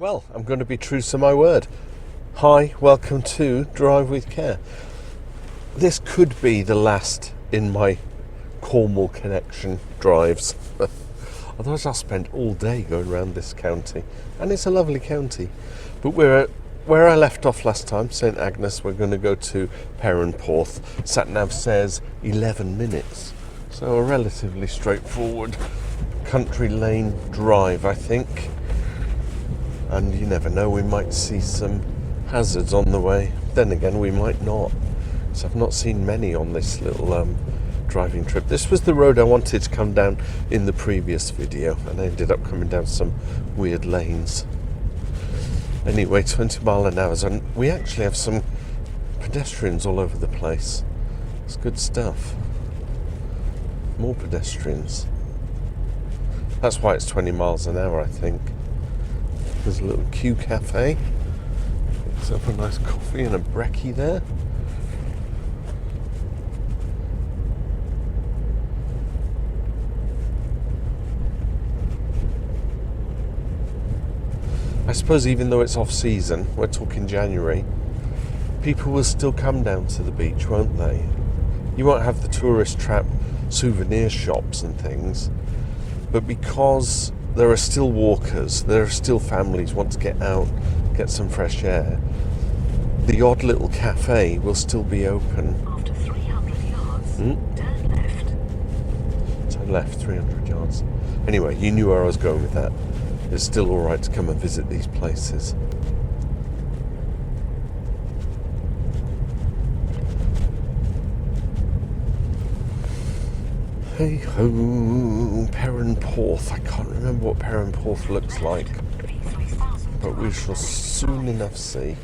Well, I'm going to be true to my word. Hi, welcome to Drive with Care. This could be the last in my Cornwall connection drives. Otherwise I'll spend all day going around this county. And it's a lovely county. But we're at where I left off last time, St Agnes. We're going to go to Perrenporth. Sat-nav says 11 minutes. So a relatively straightforward country lane drive, I think. And you never know, we might see some hazards on the way. Then again, we might not. So I've not seen many on this little driving trip. This was the road I wanted to come down in the previous video, and I ended up coming down some weird lanes. Anyway, 20 mile an hour, and we actually have some pedestrians all over the place. It's good stuff. More pedestrians. That's why it's 20 miles an hour, I think. There's a little Q cafe. Picks up a nice coffee and a brekkie there. I suppose even though it's off season, we're talking January, people will still come down to the beach, won't they? You won't have the tourist trap souvenir shops and things, but because there are still walkers, there are still families who want to get out, get some fresh air, the odd little cafe will still be open. After 300 yards, turn left. Turn left, 300 yards. Anyway, you knew where I was going with that. It's still alright to come and visit these places. Hey ho, Perrenporth. I can't remember what Perrenporth looks like, but we shall soon enough see.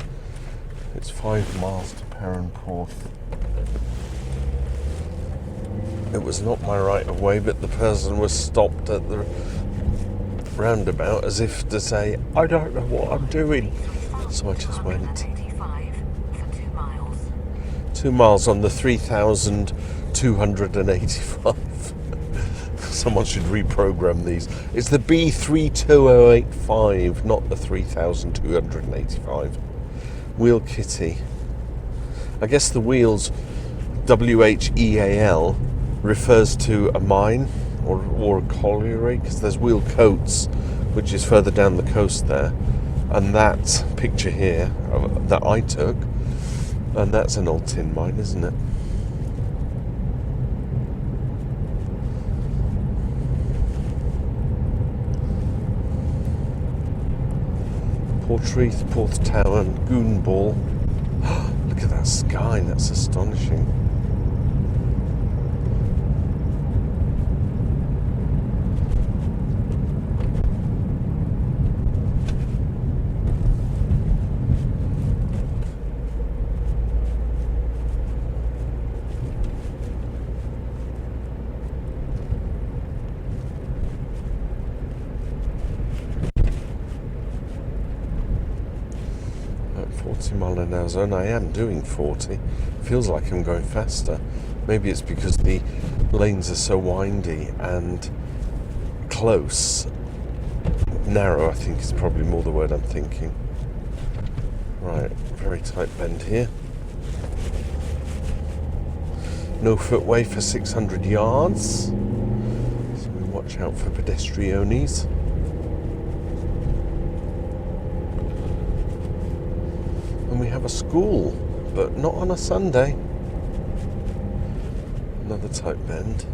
It's 5 miles to Perranporth. It was not my right of way, but the person was stopped at the roundabout as if to say, I don't know what I'm doing. So I just went. 2 miles on the 3,285. Someone should reprogram these. It's the B32085, not the 3,285. Wheel kitty. I guess the wheels, WHEAL, refers to a mine or a colliery, because there's wheel coats, which is further down the coast there. And that picture here that I took, and that's an old tin mine, isn't it? Portreath, Porthtowan, Goonball. Look at that sky, that's astonishing. At 40 mile an hour zone, I am doing 40. Feels like I'm going faster. Maybe it's because the lanes are so windy and close. Narrow, I think, is probably more the word I'm thinking. Right, very tight bend here. No footway for 600 yards. So we watch out for pedestriones. And we have a school, but not on a Sunday. Another tight bend.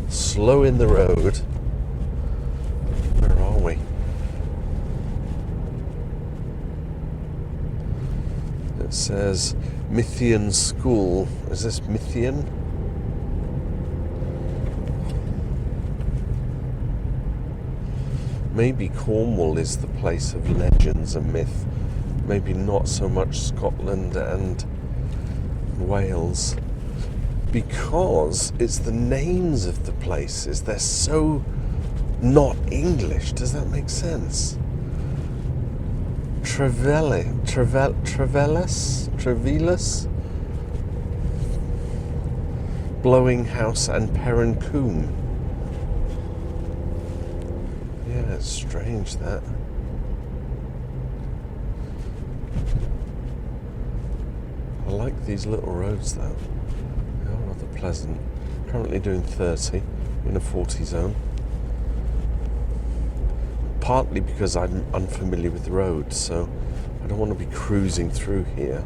Slow in the road. Where are we? It says Mythian School. Is this Mythian? Maybe Cornwall is the place of legends and myth. Maybe not so much Scotland and Wales, because it's the names of the places. They're so not English. Does that make sense? Trevellis, Blowing House and Perrancombe. Yeah, it's strange that. like these little roads though. They are rather pleasant. Currently doing 30 in a 40 zone. Partly because I'm unfamiliar with the road, so I don't want to be cruising through here.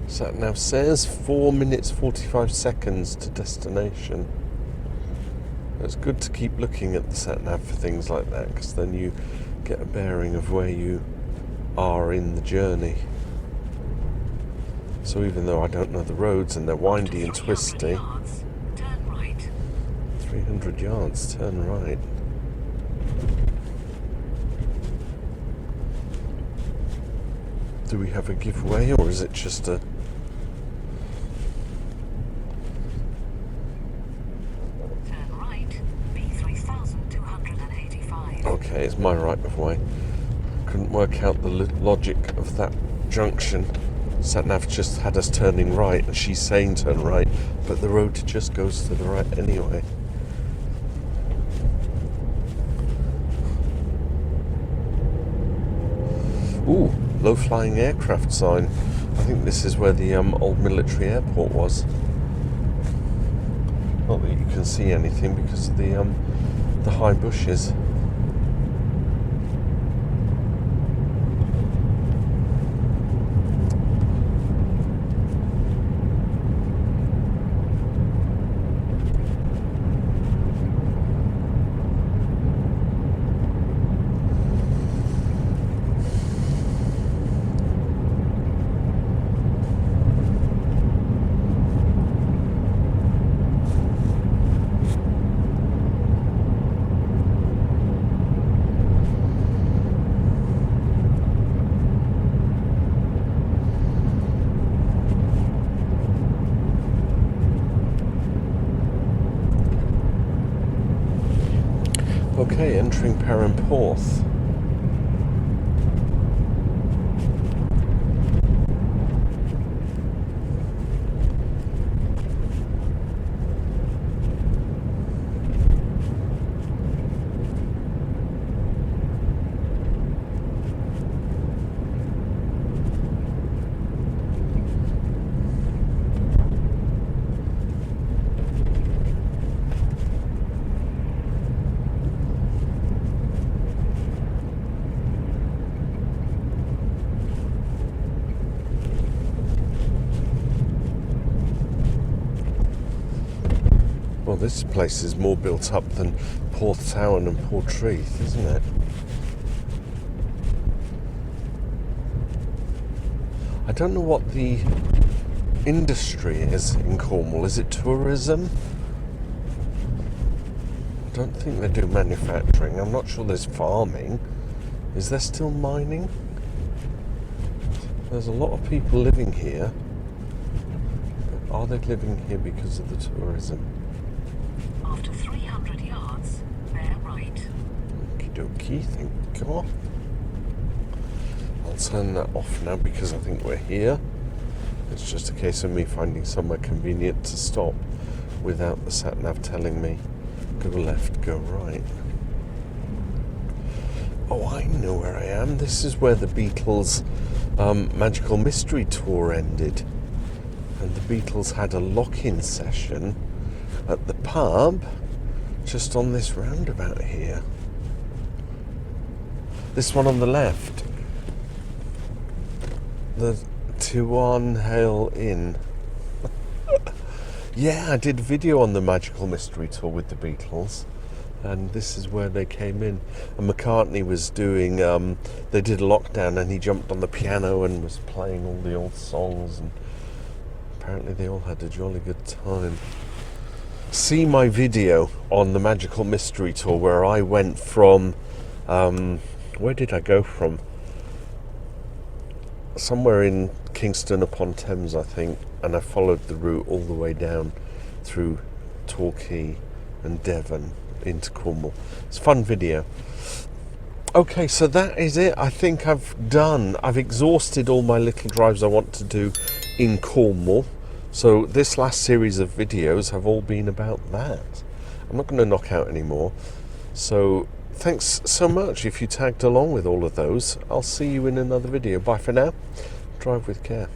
Sat nav says 4 minutes 45 seconds to destination. It's good to keep looking at the sat nav for things like that, because then you get a bearing of where you are in the journey. So even though I don't know the roads and they're windy and twisty, 300 yards, turn right. Do we have a giveaway, or is it just a... Okay, it's my right of way. Couldn't work out the logic of that junction. Sat-nav just had us turning right, and she's saying turn right, but the road just goes to the right anyway. Ooh, low-flying aircraft sign. I think this is where the old military airport was. Not that you can see anything because of the high bushes. Okay, entering Perrenporth. Well, this place is more built up than Porthtowan and Portreath, isn't it? I don't know what the industry is in Cornwall. Is it tourism? I don't think they do manufacturing. I'm not sure there's farming. Is there still mining? There's a lot of people living here. Are they living here because of the tourism? After 300 yards, bear right. Okie dokie, thank God. I'll turn that off now because I think we're here. It's just a case of me finding somewhere convenient to stop without the sat-nav telling me go left, go right. Oh, I know where I am. This is where the Beatles' Magical Mystery Tour ended. And the Beatles had a lock-in session at the pub just on this roundabout here. This one on the left. The Tuan Hale Inn. Yeah, I did a video on the Magical Mystery Tour with the Beatles, and this is where they came in. And McCartney was doing, they did a lockdown, and he jumped on the piano and was playing all the old songs, and apparently they all had a jolly good time. See my video on the Magical Mystery Tour where I went from, where did I go from? Somewhere in Kingston upon Thames, I think, and I followed the route all the way down through Torquay and Devon into Cornwall. It's a fun video. Okay, so that is it. I think I've exhausted all my little drives I want to do in Cornwall. So this last series of videos have all been about that. I'm not going to knock out any more. So thanks so much if you tagged along with all of those. I'll see you in another video. Bye for now. Drive with care.